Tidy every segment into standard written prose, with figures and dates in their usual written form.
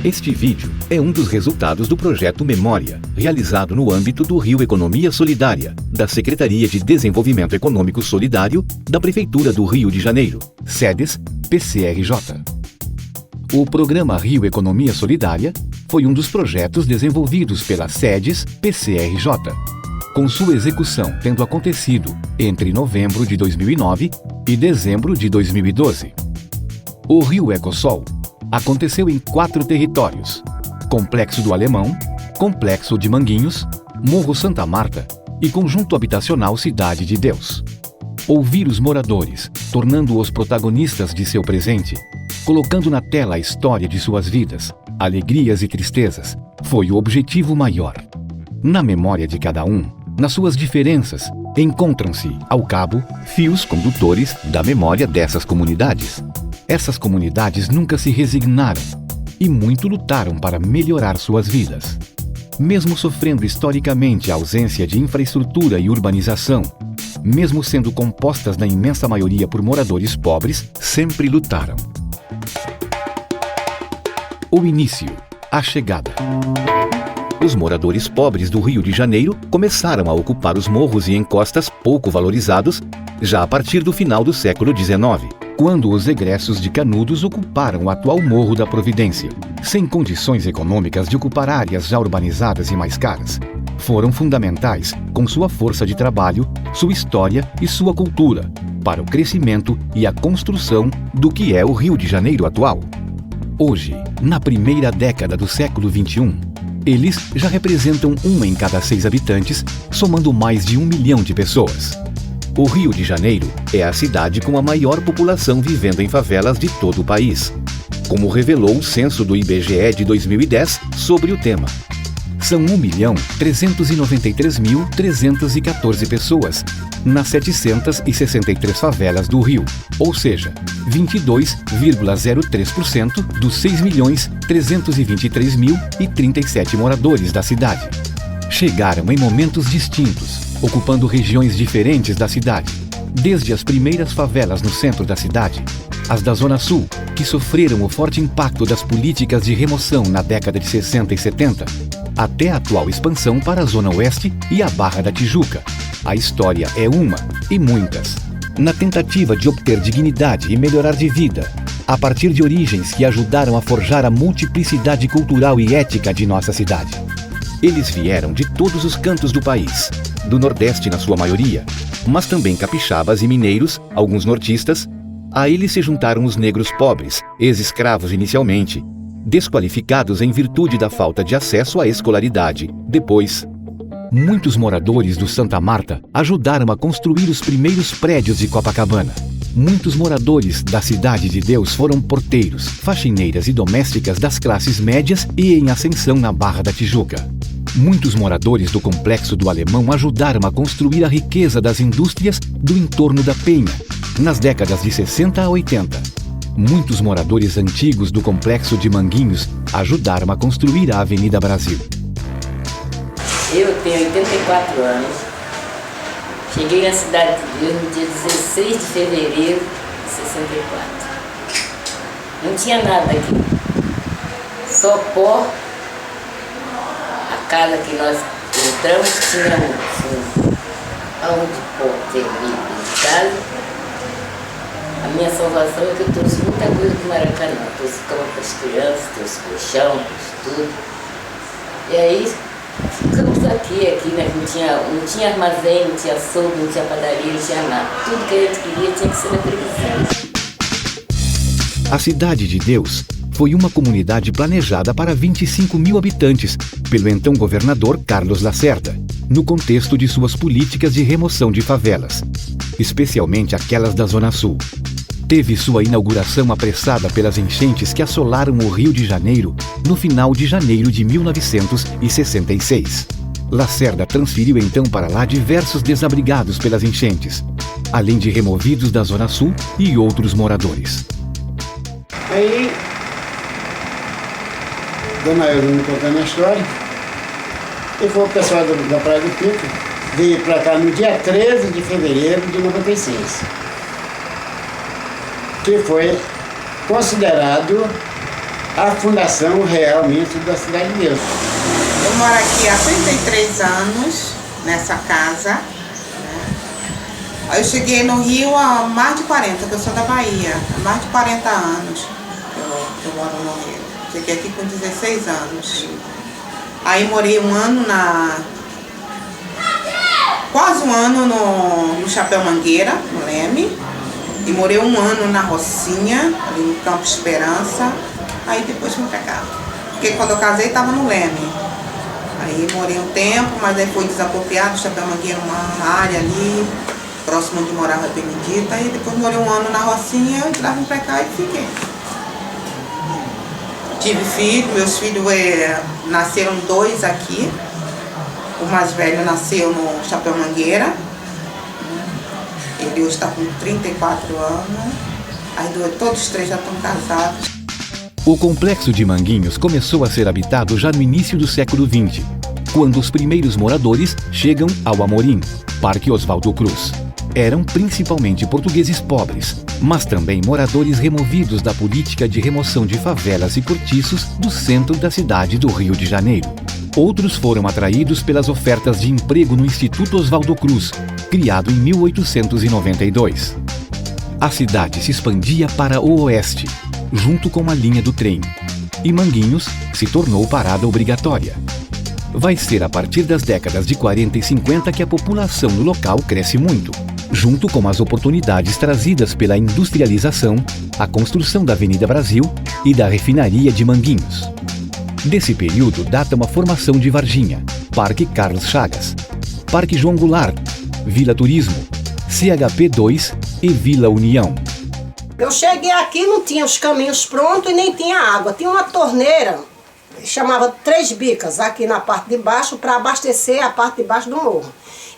Este vídeo é um dos resultados do projeto Memória, realizado no âmbito do Rio Economia Solidária, da Secretaria de Desenvolvimento Econômico Solidário da Prefeitura do Rio de Janeiro, sedes PCRJ. O programa Rio Economia Solidária foi um dos projetos desenvolvidos pela sedes PCRJ, com sua execução tendo acontecido entre novembro de 2009 e dezembro de 2012. O Rio Ecosol aconteceu em 4 territórios: Complexo do Alemão, Complexo de Manguinhos, Morro Santa Marta e Conjunto Habitacional Cidade de Deus. Ouvir os moradores, tornando-os protagonistas de seu presente, colocando na tela a história de suas vidas, alegrias e tristezas, foi o objetivo maior. Na memória de cada um, nas suas diferenças, encontram-se, ao cabo, fios condutores da memória dessas comunidades. Essas comunidades nunca se resignaram e muito lutaram para melhorar suas vidas. Mesmo sofrendo historicamente a ausência de infraestrutura e urbanização, mesmo sendo compostas na imensa maioria por moradores pobres, sempre lutaram. O início, a chegada. Os moradores pobres do Rio de Janeiro começaram a ocupar os morros e encostas pouco valorizados já a partir do final do século XIX, quando os egressos de Canudos ocuparam o atual Morro da Providência, sem condições econômicas de ocupar áreas já urbanizadas e mais caras. Foram fundamentais, com sua força de trabalho, sua história e sua cultura, para o crescimento e a construção do que é o Rio de Janeiro atual. Hoje, na primeira década do século XXI, eles já representam 1 em cada 6 habitantes, somando mais de 1 milhão de pessoas. O Rio de Janeiro é a cidade com a maior população vivendo em favelas de todo o país, como revelou o censo do IBGE de 2010 sobre o tema. São 1.393.314 pessoas nas 763 favelas do Rio, ou seja, 22,03% dos 6.323.037 moradores da cidade. Chegaram em momentos distintos, ocupando regiões diferentes da cidade, desde as primeiras favelas no centro da cidade, as da Zona Sul, que sofreram o forte impacto das políticas de remoção na década de 60 e 70, até a atual expansão para a Zona Oeste e a Barra da Tijuca. A história é uma e muitas. Na tentativa de obter dignidade e melhorar de vida, a partir de origens que ajudaram a forjar a multiplicidade cultural e ética de nossa cidade. Eles vieram de todos os cantos do país, do Nordeste na sua maioria, mas também capixabas e mineiros, alguns nortistas. A eles se juntaram os negros pobres, ex-escravos inicialmente, desqualificados em virtude da falta de acesso à escolaridade. Depois, muitos moradores do Santa Marta ajudaram a construir os primeiros prédios de Copacabana. Muitos moradores da Cidade de Deus foram porteiros, faxineiras e domésticas das classes médias e em ascensão na Barra da Tijuca. Muitos moradores do Complexo do Alemão ajudaram a construir a riqueza das indústrias do entorno da Penha, nas décadas de 60 a 80. Muitos moradores antigos do Complexo de Manguinhos ajudaram a construir a Avenida Brasil. Eu tenho 84 anos. Cheguei na Cidade de Deus no dia 16 de fevereiro de 64. Não tinha nada aqui. Só pó. A casa que nós entramos tinha aonde pó vermelho em casa. A minha salvação é que eu trouxe muita coisa do Maracanã. Trouxe cama para as crianças, trouxe colchão, trouxe tudo. E aí ficamos aqui, né? Não tinha armazém, não tinha açougue, não tinha padaria, não tinha nada. Tudo que a gente queria tinha que ser na previsão. A Cidade de Deus foi uma comunidade planejada para 25 mil habitantes pelo então governador Carlos Lacerda, no contexto de suas políticas de remoção de favelas, especialmente aquelas da Zona Sul. Teve sua inauguração apressada pelas enchentes que assolaram o Rio de Janeiro no final de janeiro de 1966. Lacerda transferiu então para lá diversos desabrigados pelas enchentes, além de removidos da Zona Sul e outros moradores. Aí, Dona Elza me contando a história, e foi o pessoal da Praia do Pico, veio para cá no dia 13 de fevereiro de 96. Que foi considerado a fundação realmente da cidade de Deus. Eu moro aqui há 33 anos, nessa casa, né? Eu cheguei no Rio há mais de 40, que eu sou da Bahia, há mais de 40 anos que eu moro no Rio. Cheguei aqui com 16 anos. Aí morei quase um ano no Chapéu Mangueira, no Leme. E morei um ano na Rocinha, ali no Campo Esperança. Aí depois vim pra cá. Porque quando eu casei estava no Leme. Aí morei um tempo, mas aí foi desapropriado, o Chapéu Mangueira, uma área ali, próximo onde morava a Benedita. Aí depois morei um ano na Rocinha, eu vim pra cá e fiquei. Tive filhos, meus filhos nasceram 2 aqui. O mais velho nasceu no Chapéu Mangueira. Ele hoje está com 34 anos. Aí todos os 3 já estão casados. O complexo de Manguinhos começou a ser habitado já no início do século XX, quando os primeiros moradores chegam ao Amorim, Parque Oswaldo Cruz. Eram principalmente portugueses pobres, mas também moradores removidos da política de remoção de favelas e cortiços do centro da cidade do Rio de Janeiro. Outros foram atraídos pelas ofertas de emprego no Instituto Oswaldo Cruz, criado em 1892. A cidade se expandia para o oeste, junto com a linha do trem, e Manguinhos se tornou parada obrigatória. Vai ser a partir das décadas de 40 e 50 que a população no local cresce muito, junto com as oportunidades trazidas pela industrialização, a construção da Avenida Brasil e da refinaria de Manguinhos. Desse período data uma formação de Varginha, Parque Carlos Chagas, Parque João Goulart, Vila Turismo, CHP 2 e Vila União. Eu cheguei aqui, não tinha os caminhos prontos e nem tinha água. Tinha uma torneira, chamava 3 bicas, aqui na parte de baixo, para abastecer a parte de baixo do morro.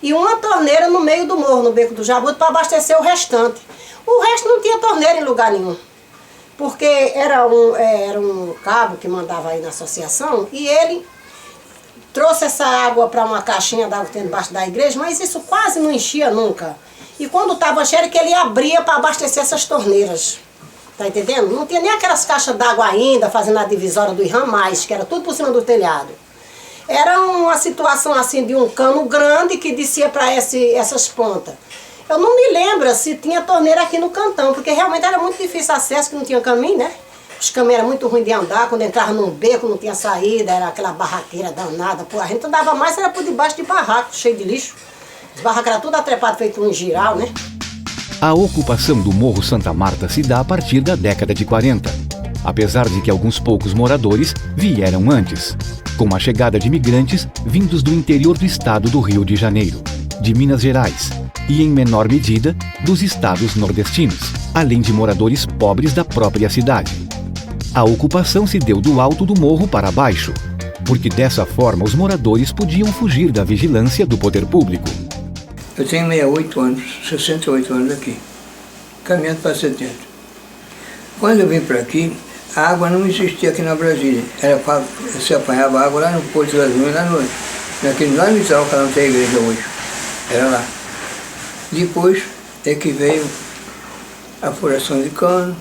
E uma torneira no meio do morro, no Beco do Jabuti, para abastecer o restante. O resto não tinha torneira em lugar nenhum. Porque era um cabo que mandava aí na associação e ele trouxe essa água para uma caixinha d'água que tem debaixo da igreja, mas isso quase não enchia nunca. E quando estava cheio, era que ele abria para abastecer essas torneiras. Tá entendendo? Não tinha nem aquelas caixas d'água ainda, fazendo a divisória dos ramais, que era tudo por cima do telhado. Era uma situação assim de um cano grande que descia para essas pontas. Eu não me lembro se tinha torneira aqui no cantão, porque realmente era muito difícil acesso, que não tinha caminho, né? Os caminhos eram muito ruins de andar, quando entrava num beco não tinha saída, era aquela barraqueira danada. Pô, a gente andava mais, era por debaixo de barraco, cheio de lixo. Os barracos eram tudo atrepado, feito um giral, né? A ocupação do Morro Santa Marta se dá a partir da década de 40, apesar de que alguns poucos moradores vieram antes, com a chegada de imigrantes vindos do interior do estado do Rio de Janeiro, de Minas Gerais e, em menor medida, dos estados nordestinos, além de moradores pobres da própria cidade. A ocupação se deu do alto do morro para baixo, porque dessa forma os moradores podiam fugir da vigilância do poder público. Eu tenho 68 anos, 68 anos aqui, caminhando para 70. Quando eu vim para aqui, a água não existia aqui na Brasília. Você apanhava água lá no Porto das Minas, lá no Itaú, que não tem igreja hoje. Era lá. Depois é que veio a furação de cano,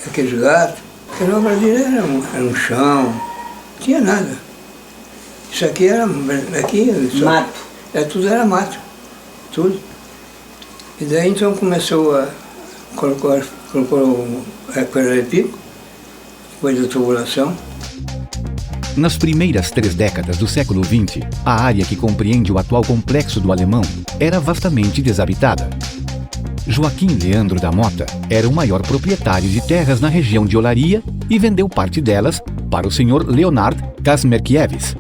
aqueles gatos. Porque na Brasília era um chão, não tinha nada. Isso aqui era Mato. Tudo era mato, tudo. E daí então começou a colocou a Paralelepípedo, depois da tubulação. Nas primeiras 3 décadas do século XX, a área que compreende o atual complexo do Alemão era vastamente desabitada. Joaquim Leandro da Mota era o maior proprietário de terras na região de Olaria e vendeu parte delas para o senhor Leonard Kazmerkiewicz,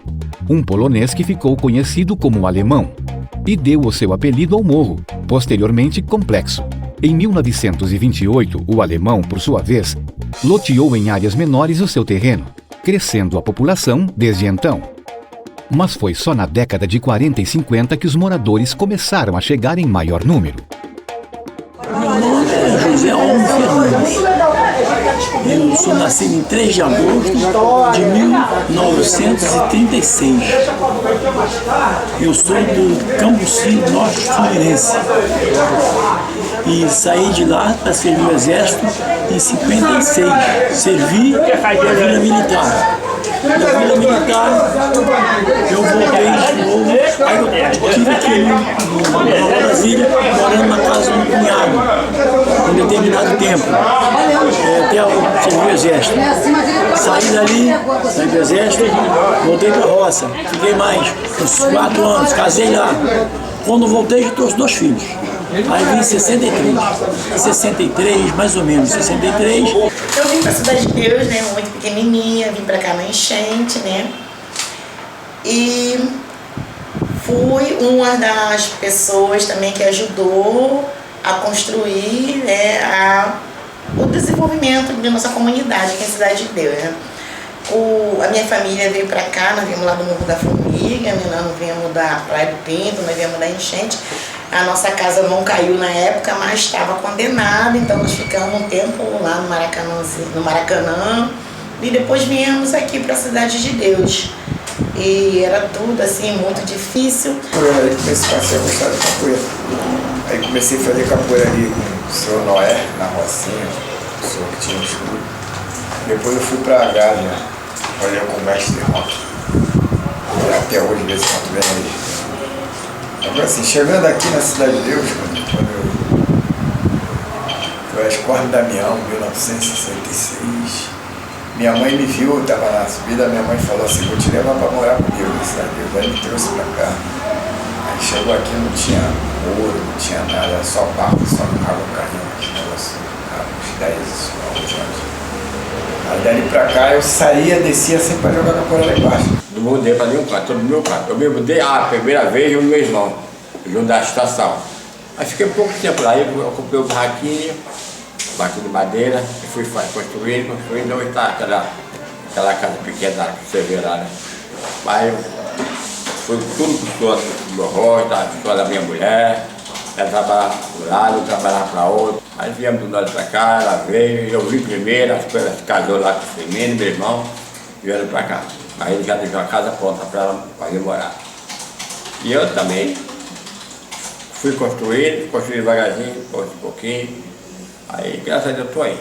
um polonês que ficou conhecido como Alemão, e deu o seu apelido ao morro, posteriormente complexo. Em 1928, o Alemão, por sua vez, loteou em áreas menores o seu terreno, crescendo a população desde então. Mas foi só na década de 40 e 50 que os moradores começaram a chegar em maior número. Meu nome é José Almo Fernandes. Eu sou nascido em 3 de agosto de 1936. Eu sou do Cambuci Norte Fluminense. e saí de lá para servir o Exército em 56. Servi na Vila Militar. Na Vila Militar, eu voltei de novo, aí eu tive que ir em Brasília, morando na casa do cunhado, um determinado tempo, até eu servir o Exército. Saí dali, saí do Exército, voltei para a roça, fiquei mais uns 4 anos, casei lá. Quando voltei, já trouxe 2 filhos. Aí vim em 63. Em 63, mais ou menos, 63. Eu vim pra Cidade de Deus, né, muito pequenininha, vim pra cá na enchente, né. E fui uma das pessoas também que ajudou a construir, né, o desenvolvimento de nossa comunidade aqui em Cidade de Deus, né. A minha família veio pra cá, nós viemos lá do Morro da Formiga, nós viemos da Praia do Pinto, nós viemos da enchente. A nossa casa não caiu na época, mas estava condenada, então nós ficamos um tempo lá no Maracanã e depois viemos aqui para a Cidade de Deus. E era tudo assim, muito difícil. Aí comecei a gostar de capoeira. Aí comecei a fazer capoeira ali com o senhor Noé, na Rocinha, o senhor que tinha um estudo. Depois eu fui para a Gávea, olhei com o mestre Rock. Até hoje, desse ponto bem aí. Agora assim, chegando aqui na Cidade de Deus, quando eu fui às Cortes de Damião, 1966, minha mãe me viu, estava na subida, minha mãe falou assim, vou te levar para morar comigo na Cidade de Deus. Aí me trouxe para cá. Aí chegou aqui, não tinha ouro, não tinha nada, só barco, só água, carrinho, negócio, uns 10 anos. Aí dali pra cá eu saía, descia sempre para jogar capoeira lá embaixo. Eu mudei para nenhum canto, todo do meu canto. Eu me mudei a primeira vez eu e meu irmão, junto da estação. Aí fiquei pouco tempo lá, eu comprei o barraquinho de madeira, e fui construindo, hoje está aquela casa pequena que você vê lá, né? Aí foi tudo com o meu rosto, a história da minha mulher, ela trabalhava para um lado, eu trabalhava para outro. Aí viemos do lado para cá, ela veio, eu vim primeiro, ela se casou lá com o menino, meu irmão, vieram para cá. Aí ele já deixou a casa pronta para ela ir morar. E eu também fui construindo devagarzinho, pouquinho. Aí, graças a Deus, eu estou aí.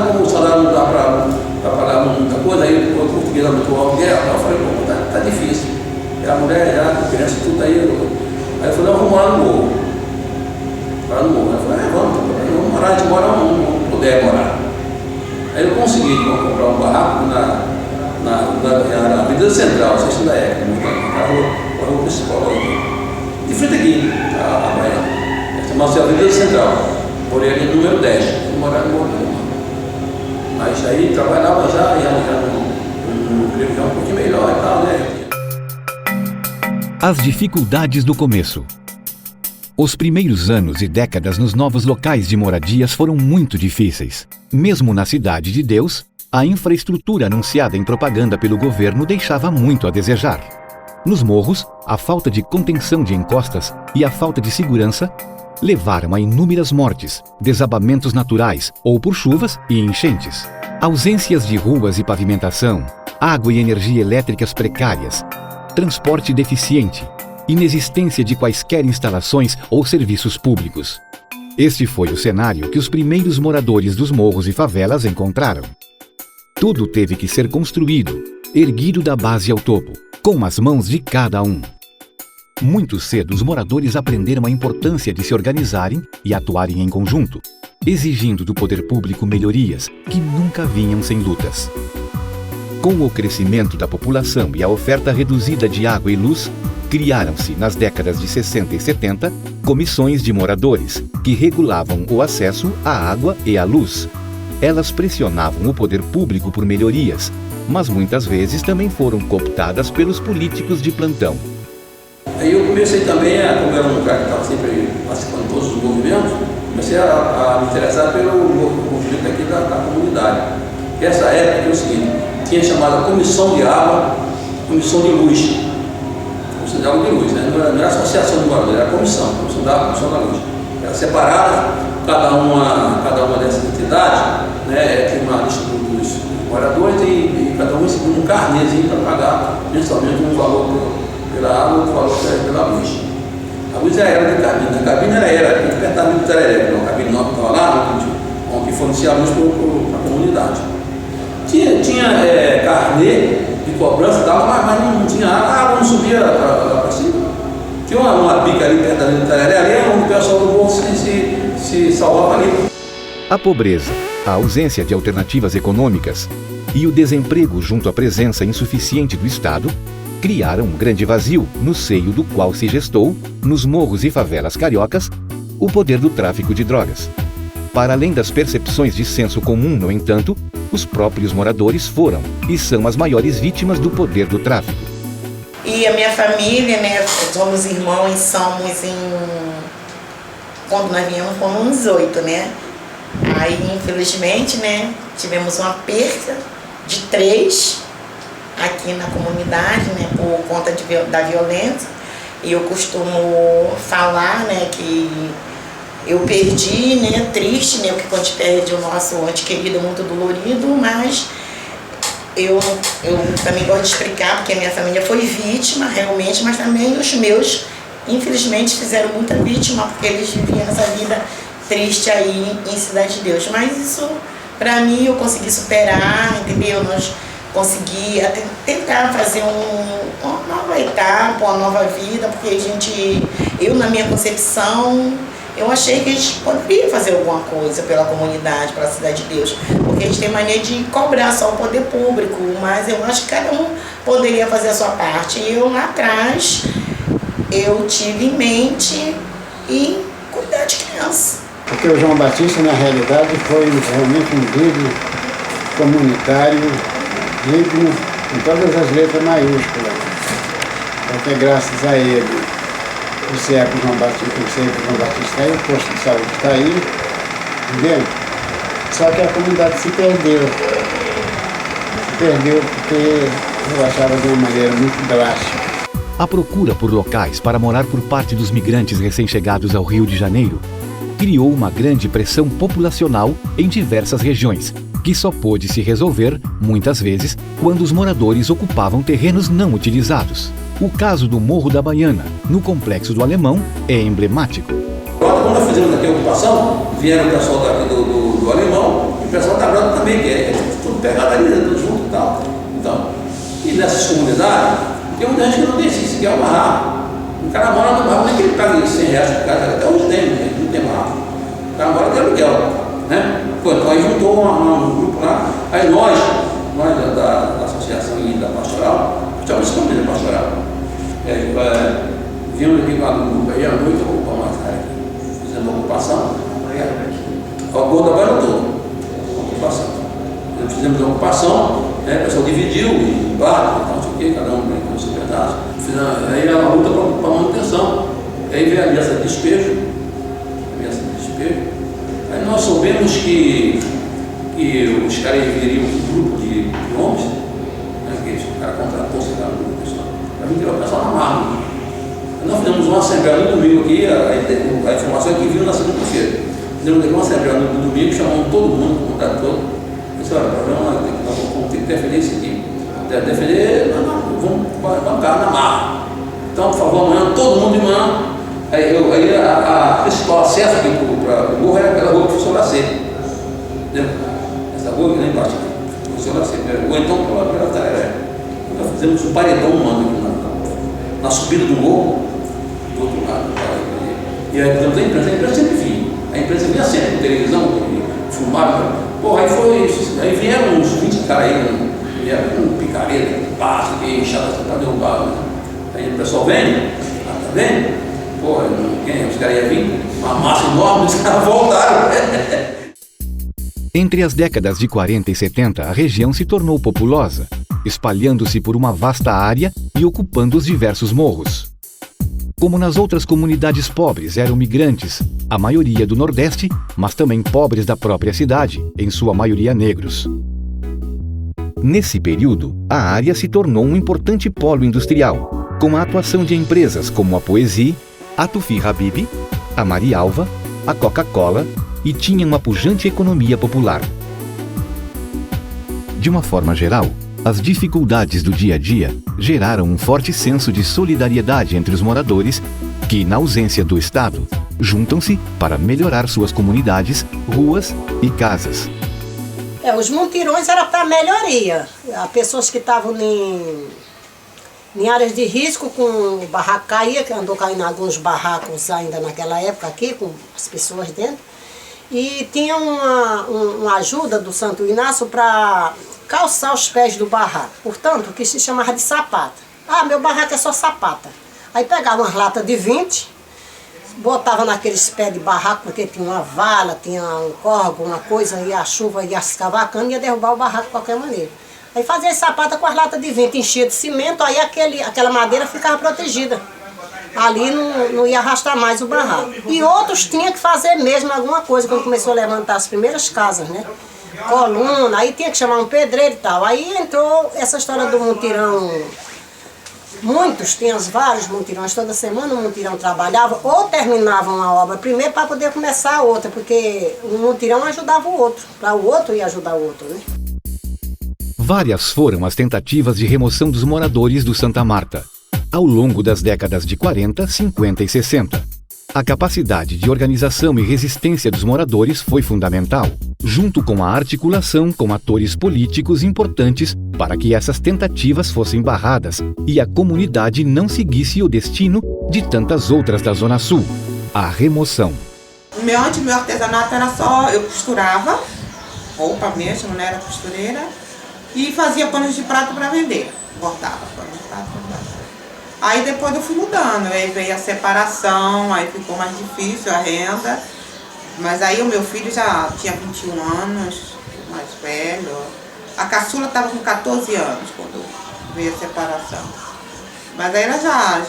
Como o salário não dá para pagar muita coisa, aí o português aumentou o aluguel, eu falei, pô, tá difícil. E a mulher, já, a criança, tudo aí. Aí eu falei, não, vamos morar no morro. Morar no morro. Aí eu falei, vamos morar, a gente mora onde puder morar. Aí eu consegui comprar um barraco na Avenida Central, não sei se ainda é, na rua principal aqui. De frente aqui, a Bahia. Chama-se Avenida Central. Morei ali no número 10, fui morar no Morro. Mas aí trabalhava já no emprego já um pouquinho melhor e tal, né? As dificuldades do começo. Os primeiros anos e décadas nos novos locais de moradias foram muito difíceis. Mesmo na Cidade de Deus, a infraestrutura anunciada em propaganda pelo governo deixava muito a desejar. Nos morros, a falta de contenção de encostas e a falta de segurança levaram a inúmeras mortes, desabamentos naturais ou por chuvas e enchentes. Ausências de ruas e pavimentação, água e energia elétricas precárias, transporte deficiente, inexistência de quaisquer instalações ou serviços públicos. Este foi o cenário que os primeiros moradores dos morros e favelas encontraram. Tudo teve que ser construído, erguido da base ao topo, com as mãos de cada um. Muito cedo, os moradores aprenderam a importância de se organizarem e atuarem em conjunto, exigindo do poder público melhorias que nunca vinham sem lutas. Com o crescimento da população e a oferta reduzida de água e luz, criaram-se, nas décadas de 60 e 70, comissões de moradores, que regulavam o acesso à água e à luz. Elas pressionavam o poder público por melhorias, mas muitas vezes também foram cooptadas pelos políticos de plantão. Aí eu comecei também, como era um cara que estava sempre participando de todos os movimentos, comecei a me interessar pelo movimento aqui da comunidade. E essa época é o seguinte, tinha chamada Comissão de Água, Comissão de Luz. Comissão de Água e de Luz, né? Não era associação de moradores, era comissão da água, comissão da luz. Era separada, cada uma dessas entidades, né, tem uma lista dos moradores e cada um recebia um carnêzinho para pagar mensalmente um valor pela água, outro valor pela luz. A luz era de cabine, a cabine era perto da Tereré, não, a cabine provincialmente para a comunidade. Tinha carnê de cobrança, mas não tinha água, não subia para cima. Tinha uma bica ali perto da linha do Tararé, ali onde o pessoal do morro se salvava ali. A pobreza, a ausência de alternativas econômicas e o desemprego junto à presença insuficiente do Estado criaram um grande vazio no seio do qual se gestou, nos morros e favelas cariocas, o poder do tráfico de drogas. Para além das percepções de senso comum, no entanto, os próprios moradores foram e são as maiores vítimas do poder do tráfico. E a minha família, né, somos irmãos e quando nós viemos fomos 8, né? Aí, infelizmente, né, tivemos uma perca de 3 aqui na comunidade, né, por conta da violência. E eu costumo falar, né, que eu perdi, né, triste, né, porque a gente perde o nosso ente querido, é muito dolorido, mas eu também gosto de explicar, porque a minha família foi vítima, realmente, mas também os meus, infelizmente, fizeram muita vítima, porque eles viviam essa vida triste aí em Cidade de Deus. Mas isso, pra mim, eu consegui superar, entendeu? Nós consegui tentar fazer uma nova etapa, uma nova vida, porque eu na minha concepção, eu achei que a gente poderia fazer alguma coisa pela comunidade, pela Cidade de Deus, porque a gente tem mania de cobrar só o poder público, mas eu acho que cada um poderia fazer a sua parte. E eu lá atrás, eu tive em mente em cuidar de criança. Porque o João Batista, na realidade, foi realmente um líder comunitário digno, com todas as letras maiúsculas. Porque graças a ele, o CEP João Batista está aí, o posto de saúde está aí, entendeu? Só que a comunidade se perdeu. Se perdeu porque eu achava de uma maneira muito drástica. A procura por locais para morar por parte dos migrantes recém-chegados ao Rio de Janeiro criou uma grande pressão populacional em diversas regiões, que só pôde se resolver, muitas vezes, quando os moradores ocupavam terrenos não utilizados. O caso do Morro da Baiana, no Complexo do Alemão, é emblemático. Quando nós fizemos aqui a ocupação, vieram o pessoal daqui do Alemão e o pessoal da Branda também, que é tudo pegado ali, tudo junto e tal. Então, e nessas comunidades, tem muita gente que não tem sequer uma barraco. O cara mora no barraco, nem que ele pague R$100 por casa, até hoje tem, não tem barraco. O cara mora de aluguel, né? Então aí juntou um grupo lá, aí nós da associação e da pastoral, chamamos de família pastoral, vimos aqui lá no grupo aí, à noite, ocupar uma área aqui, fizemos uma ocupação, o Morro da Baiana todo, ocupação. Fizemos a ocupação, né? O pessoal dividiu em barco, não sei o quê, cada um com o seu pedaço. Aí a luta para manutenção, aí veio a aliança de despejo, aí nós soubemos que os caras viriam um grupo de homens, né, que o cara contratou, sei lá, um grupo pessoal, para vir tirar o pessoal na marra. Nós fizemos uma assembleia no domingo aqui, a informação é que viu na segunda-feira. Fizemos uma assembleia no domingo, chamamos todo mundo, o contrato todo. Disse, olha, o problema é que nós vamos ter que defender isso aqui. Defender, vamos bancar na marra. Então, por favor, amanhã, todo mundo de manhã. Aí a principal acesso aqui para o morro era aquela rua que foi sobre a C. Entendeu? Essa rua que lá embaixo aqui, foi sobre a C. Ou então pela Tararé. Nós fizemos um paredão humano aqui na subida do morro, do outro lado. E aí fizemos a imprensa sempre vinha. A imprensa vinha sempre com televisão, filmava. Porra, aí foi isso. Aí vieram uns 20 caras aí, vieram com picareta, baixo, enxada para derrubar. Aí o pessoal vem, tá vendo? Porra, os caras iam vir, uma massa enorme, os caras voltaram. Entre as décadas de 40 e 70, a região se tornou populosa, espalhando-se por uma vasta área e ocupando os diversos morros. Como nas outras comunidades pobres eram migrantes, a maioria do Nordeste, mas também pobres da própria cidade, em sua maioria negros. Nesse período, a área se tornou um importante polo industrial, com a atuação de empresas como a Poesie, a Tufi Habib, a Marialva, a Coca-Cola e tinha uma pujante economia popular. De uma forma geral, as dificuldades do dia a dia geraram um forte senso de solidariedade entre os moradores que, na ausência do Estado, juntam-se para melhorar suas comunidades, ruas e casas. Os mutirões era para melhoria. As pessoas que estavam em áreas de risco, com barraco caía, que andou caindo alguns barracos ainda naquela época aqui, com as pessoas dentro. E tinha uma ajuda do Santo Inácio para calçar os pés do barraco. Portanto, que se chamava de sapata. Ah, meu barraco é só sapata. Aí pegava umas latas de 20, botava naqueles pés de barraco, porque tinha uma vala, tinha um corgo, uma coisa, e a chuva ia escavacando e ia derrubar o barraco de qualquer maneira. Aí fazia as sapatas com as latas de 20, enchia de cimento, aí aquela madeira ficava protegida. Ali não ia arrastar mais o barraco. E outros tinham que fazer mesmo alguma coisa, quando começou a levantar as primeiras casas, né? Coluna, aí tinha que chamar um pedreiro e tal. Aí entrou essa história do mutirão. Muitos, tinham vários mutirões, toda semana um mutirão trabalhava, ou terminavam a obra primeiro para poder começar a outra, porque um mutirão ajudava o outro, para o outro ir ajudar o outro, né? Várias foram as tentativas de remoção dos moradores do Santa Marta, ao longo das décadas de 40, 50 e 60. A capacidade de organização e resistência dos moradores foi fundamental, junto com a articulação com atores políticos importantes para que essas tentativas fossem barradas e a comunidade não seguisse o destino de tantas outras da Zona Sul, a remoção. Meu artesanato era só, eu costurava, roupa mesmo, né, era costureira, e fazia panos de prato para vender, bordava panos de prato para vender. Aí depois eu fui mudando, aí veio a separação, aí ficou mais difícil a renda. Mas aí o meu filho já tinha 21 anos, mais velho. A caçula estava com 14 anos quando veio a separação. Mas aí elas já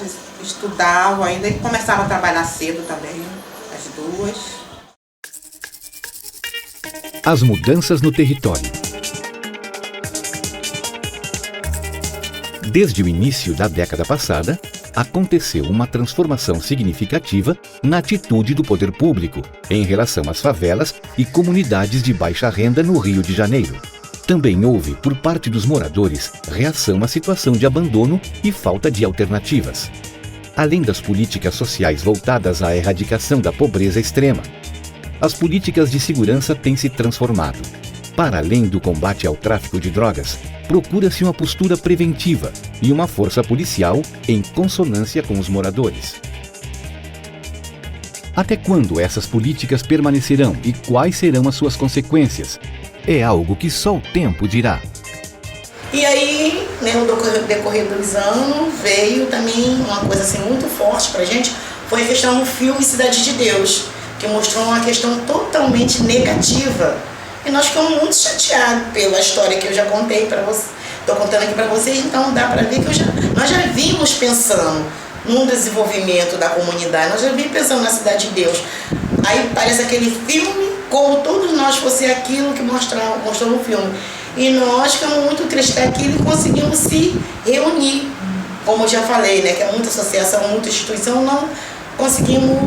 estudavam ainda e começaram a trabalhar cedo também, as duas. As mudanças no território. Desde o início da década passada, aconteceu uma transformação significativa na atitude do poder público em relação às favelas e comunidades de baixa renda no Rio de Janeiro. Também houve, por parte dos moradores, reação à situação de abandono e falta de alternativas. Além das políticas sociais voltadas à erradicação da pobreza extrema, as políticas de segurança têm se transformado. Para além do combate ao tráfico de drogas, procura-se uma postura preventiva e uma força policial em consonância com os moradores. Até quando essas políticas permanecerão e quais serão as suas consequências? É algo que só o tempo dirá. E aí, né, no decorrer dos anos, veio também uma coisa assim, muito forte pra gente, foi a questão do filme Cidade de Deus, que mostrou uma questão totalmente negativa. E nós ficamos muito chateados pela história que eu já contei para vocês. Estou contando aqui para vocês, então dá para ver que nós já vimos pensando no desenvolvimento da comunidade, nós já vimos pensando na Cidade de Deus. Aí parece aquele filme, como todos nós fosse aquilo que mostrou no filme. E nós ficamos muito tristes daquilo e conseguimos se reunir. Como eu já falei, né, que é muita associação, muita instituição, não conseguimos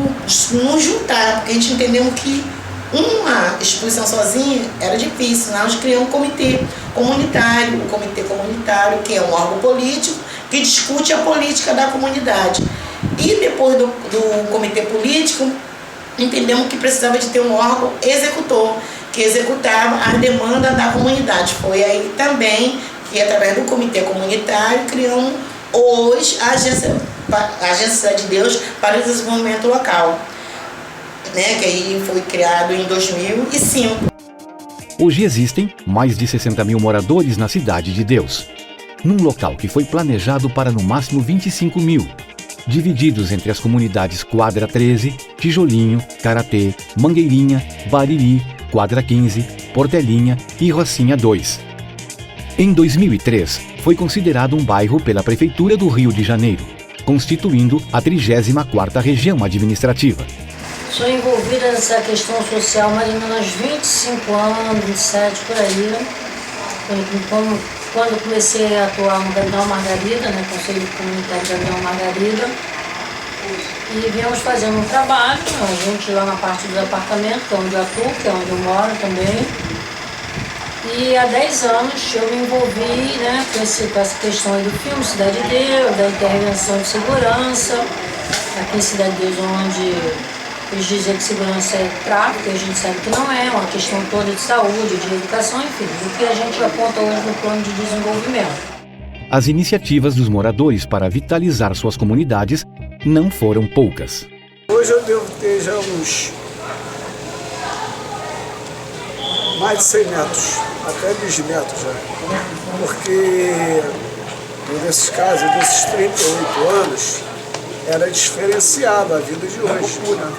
nos juntar, porque a gente entendeu que uma instituição sozinha era difícil, nós criamos um comitê comunitário, o comitê comunitário, que é um órgão político que discute a política da comunidade. E depois do comitê político, entendemos que precisava de ter um órgão executor, que executava a demanda da comunidade. Foi aí também que, através do comitê comunitário, criamos hoje a Agência Cidade de Deus para o Desenvolvimento Local, né, que aí foi criado em 2005. Hoje existem mais de 60 mil moradores na Cidade de Deus, num local que foi planejado para no máximo 25 mil, divididos entre as comunidades Quadra 13, Tijolinho, Karatê, Mangueirinha, Bariri, Quadra 15, Portelinha e Rocinha 2. Em 2003, foi considerado um bairro pela Prefeitura do Rio de Janeiro, constituindo a 34ª região administrativa. Sou envolvida nessa questão social mais ou menos 25 anos, 27 por aí. Quando comecei a atuar no Gabriel Margarida, né, Conselho Comunitário Gabriel Margarida, e viemos fazendo um trabalho, a gente lá na parte dos apartamentos, que é onde eu atuo, que é onde eu moro também. E há 10 anos eu me envolvi, né, com essa questão aí do filme Cidade de Deus, da intervenção de segurança, aqui em Cidade de Deus, onde Eles dizem que segurança é tráfico, e a gente sabe que não é, uma questão toda de saúde, de educação, enfim, o que a gente aponta hoje no plano de desenvolvimento. As iniciativas dos moradores para vitalizar suas comunidades não foram poucas. Hoje eu devo ter já uns mais de 100 metros, até bisnetos já. Porque nesses casos, desses 38 anos, era diferenciada a vida de hoje. Né?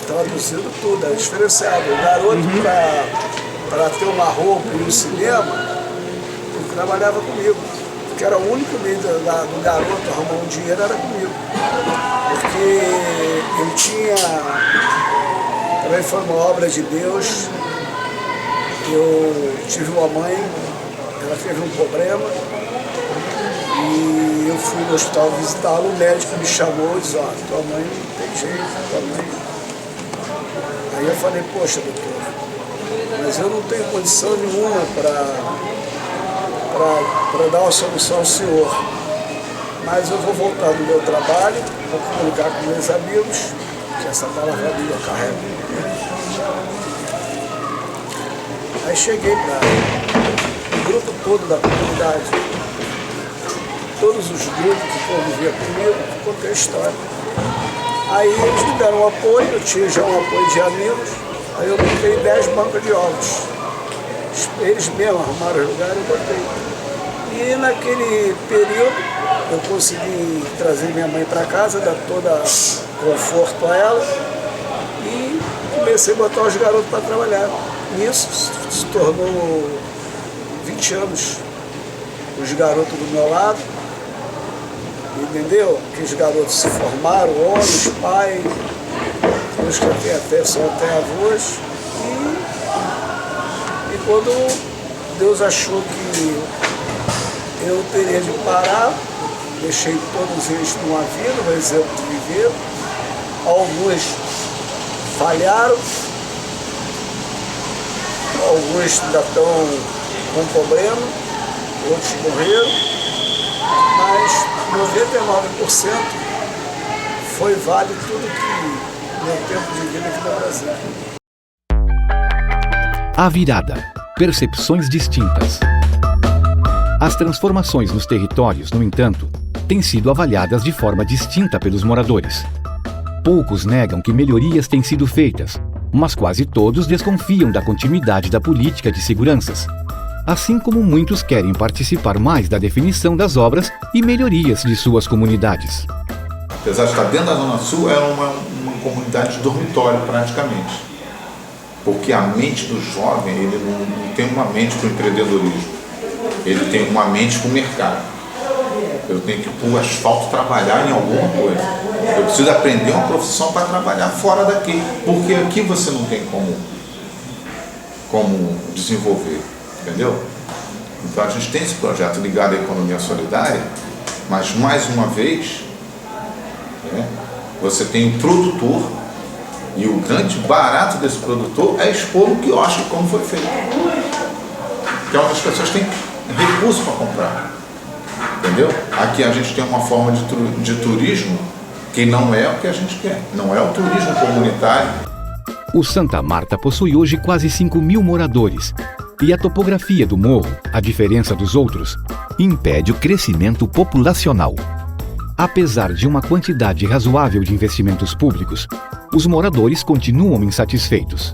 Traduzindo tudo, era diferenciado. O garoto, para ter uma roupa e um cinema, ele trabalhava comigo. Porque era o único meio do garoto arrumar um dinheiro, era comigo. Porque ele tinha... Também foi uma obra de Deus. Eu tive uma mãe, ela teve um problema. E eu fui no hospital visitá-la, o médico me chamou e disse, ó, tua mãe não tem jeito, tua mãe... Aí eu falei, poxa, doutor, mas eu não tenho condição nenhuma para dar uma solução ao senhor. Mas eu vou voltar do meu trabalho, vou comunicar com meus amigos, que essa palavra ali eu carrego. Aí cheguei para o grupo todo da comunidade, todos os grupos que conviviam comigo, contei a história. Aí eles me deram um apoio, eu tinha já um apoio de amigos, aí eu botei 10 bancas de ovos. Eles mesmos arrumaram o lugar e eu botei. E naquele período eu consegui trazer minha mãe para casa, dar todo conforto a ela e comecei a botar os garotos para trabalhar. Nisso se tornou 20 anos os garotos do meu lado. Entendeu? Que os garotos se formaram, homens, pais, os que são até avós. E quando Deus achou que eu teria de parar, deixei todos eles numa vida, um exemplo de viver. Alguns falharam, alguns ainda estão com problema, outros morreram, mas 99% foi válido tudo que meu tempo de vida aqui no Brasil. A virada. Percepções distintas. As transformações nos territórios, no entanto, têm sido avaliadas de forma distinta pelos moradores. Poucos negam que melhorias têm sido feitas, mas quase todos desconfiam da continuidade da política de seguranças. Assim como muitos querem participar mais da definição das obras e melhorias de suas comunidades. Apesar de estar dentro da Zona Sul, era uma comunidade de dormitório praticamente. Porque a mente do jovem, ele não tem uma mente para o empreendedorismo, ele tem uma mente para o mercado. Eu tenho que ir para o asfalto trabalhar em alguma coisa. Eu preciso aprender uma profissão para trabalhar fora daqui, porque aqui você não tem como desenvolver. Entendeu? Então a gente tem esse projeto ligado à economia solidária, mas mais uma vez, né, você tem um produtor e o grande barato desse produtor é expor no quiosque como foi feito. Então as pessoas têm recurso para comprar. Entendeu? Aqui a gente tem uma forma de turismo que não é o que a gente quer, não é o turismo comunitário. O Santa Marta possui hoje quase 5.000 moradores. E a topografia do morro, a diferença dos outros, impede o crescimento populacional. Apesar de uma quantidade razoável de investimentos públicos, os moradores continuam insatisfeitos.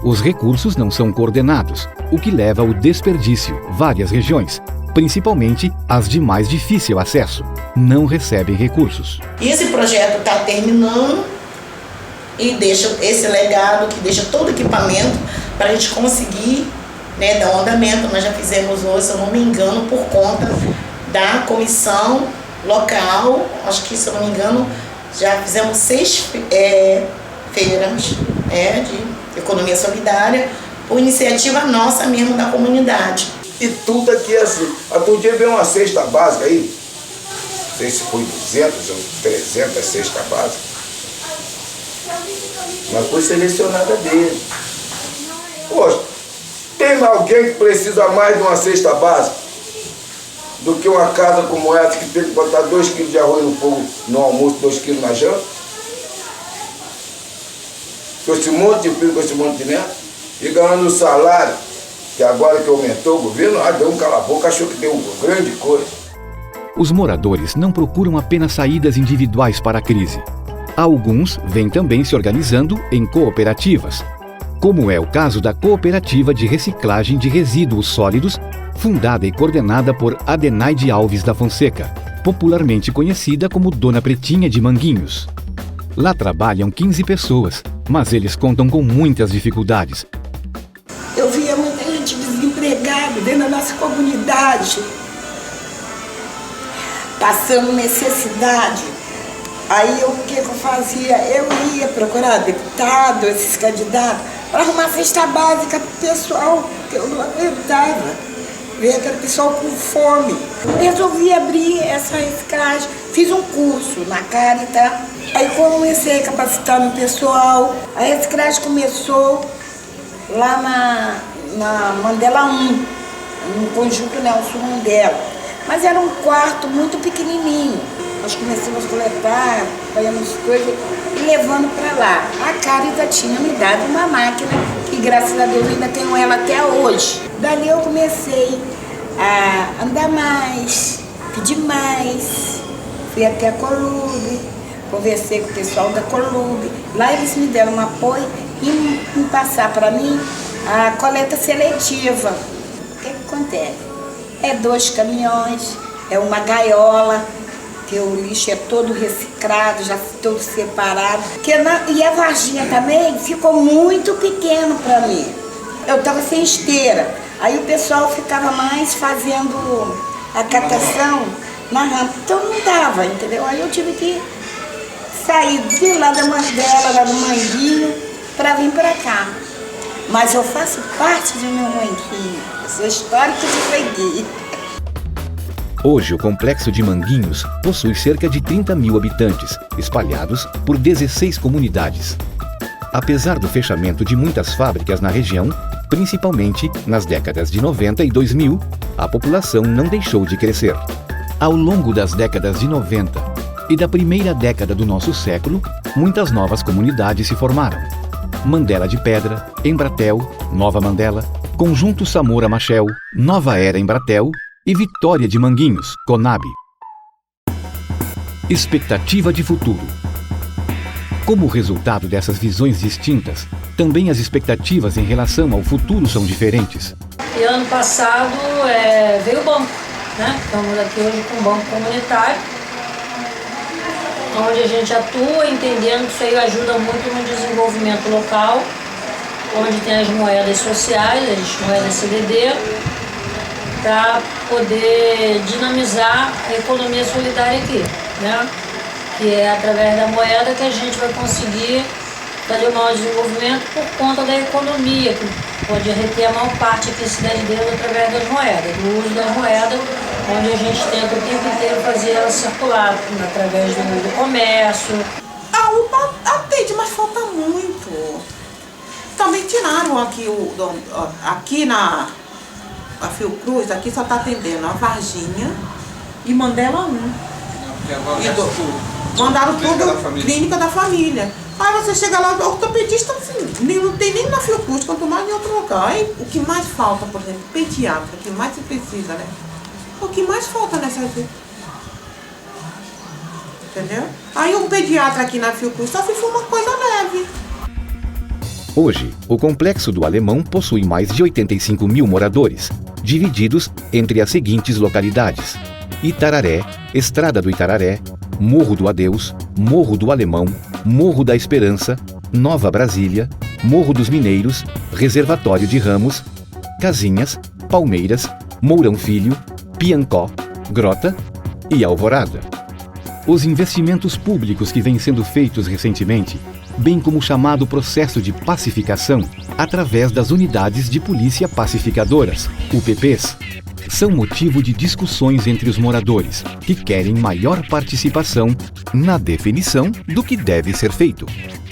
Os recursos não são coordenados, o que leva ao desperdício. Várias regiões, principalmente as de mais difícil acesso, não recebem recursos. Esse projeto está terminando e deixa esse legado, que deixa todo o equipamento para a gente conseguir, né, dar um andamento. Nós já fizemos hoje, se eu não me engano, por conta da comissão local, acho que, se eu não me engano, já fizemos 6 feiras de economia solidária, por iniciativa nossa mesmo da comunidade. E tudo aqui é assim. Algum dia veio uma cesta básica aí, não sei se foi 200 ou 300 cesta básica, mas foi selecionada dele. Poxa, tem alguém que precisa mais de uma cesta básica do que uma casa como essa que tem que botar 2 quilos de arroz no fogo no almoço, 2 quilos na janta? com esse monte de filho, com esse monte de neto, e ganhando o salário, que agora que aumentou o governo, deu um cala-boca, achou que deu grande coisa. Os moradores não procuram apenas saídas individuais para a crise. Alguns vêm também se organizando em cooperativas, como é o caso da Cooperativa de Reciclagem de Resíduos Sólidos, fundada e coordenada por Adenaide Alves da Fonseca, popularmente conhecida como Dona Pretinha de Manguinhos. Lá trabalham 15 pessoas, mas eles contam com muitas dificuldades. Eu via muita gente desempregada dentro da nossa comunidade, passando necessidade. Aí o que eu fazia? Eu ia procurar deputado, esses candidatos, para arrumar cesta básica para o pessoal, que eu não aguentava ver aquele pessoal com fome. Eu resolvi abrir essa reciclagem, fiz um curso na Caritas, aí comecei capacitando o pessoal. A reciclagem começou lá na Mandela 1, no conjunto Nelson Mandela, mas era um quarto muito pequenininho. Nós começamos a coletar, fazendo coisas e levando para lá. A Caritas tinha me dado uma máquina que, graças a Deus, ainda tenho ela até hoje. Dali eu comecei a andar mais, pedir mais. Fui até a Colube, conversei com o pessoal da Colube. Lá eles me deram um apoio e me passaram para mim a coleta seletiva. O que acontece? É 2 caminhões, é uma gaiola, que o lixo é todo reciclado, já todo separado. E a varginha também ficou muito pequeno para mim. Eu estava sem esteira. Aí o pessoal ficava mais fazendo a catação na rampa. Então não dava, entendeu? Aí eu tive que sair de lá da Mandela, lá do Manguinho, para vir para cá. Mas eu faço parte do meu Manguinho. Eu sou histórica de Freguês. Hoje, o complexo de Manguinhos possui cerca de 30 mil habitantes, espalhados por 16 comunidades. Apesar do fechamento de muitas fábricas na região, principalmente nas décadas de 90 e 2000, a população não deixou de crescer. Ao longo das décadas de 90 e da primeira década do nosso século, muitas novas comunidades se formaram. Mandela de Pedra, Embratel, Nova Mandela, Conjunto Samora Machel, Nova Era Embratel e Vitória de Manguinhos, Conab. Expectativa de futuro. Como resultado dessas visões distintas, também as expectativas em relação ao futuro são diferentes. E ano passado veio o banco, né? Estamos aqui hoje com o banco comunitário, onde a gente atua entendendo que isso aí ajuda muito no desenvolvimento local, onde tem as moedas sociais, as moedas CDD, para poder dinamizar a economia solidária aqui, né? Que é através da moeda que a gente vai conseguir fazer o maior desenvolvimento por conta da economia, que pode reter a maior parte aqui da cidade dele através das moedas, do uso das moedas, onde a gente tenta o tempo inteiro fazer ela circular, através do comércio. A UPA atende, mas falta muito. Também tiraram aqui na Fiocruz, aqui só está atendendo a Varginha e Mandela 1. Mandaram tudo, clínica da família. Aí você chega lá, o ortopedista, assim, não tem nem na Fiocruz, quanto mais em outro lugar. Aí o que mais falta, por exemplo, pediatra, o que mais se precisa, né? O que mais falta nessa vida? Entendeu? Aí um pediatra aqui na Fiocruz só se for uma coisa leve. Hoje, o Complexo do Alemão possui mais de 85 mil moradores, divididos entre as seguintes localidades: Itararé, Estrada do Itararé, Morro do Adeus, Morro do Alemão, Morro da Esperança, Nova Brasília, Morro dos Mineiros, Reservatório de Ramos, Casinhas, Palmeiras, Mourão Filho, Piancó, Grota e Alvorada. Os investimentos públicos que vêm sendo feitos recentemente, bem como o chamado processo de pacificação através das unidades de polícia pacificadoras, UPPs, são motivo de discussões entre os moradores, que querem maior participação na definição do que deve ser feito.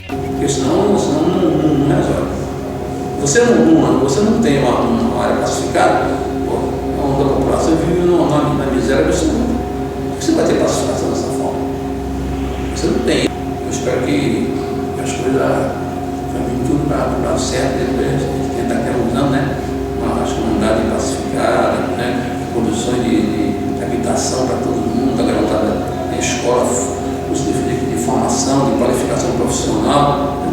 Porque senão não resolve. Você não tem uma área pacificada, a população vive na miséria absoluta. Você vai ter pacificação dessa forma? Você não tem. Eu espero que as coisas para o lado certo, depois a gente tenta até usando, né? As comunidades pacificadas, né? Condições de habitação para todo mundo, a garotada em escola, curso de formação, de qualificação profissional.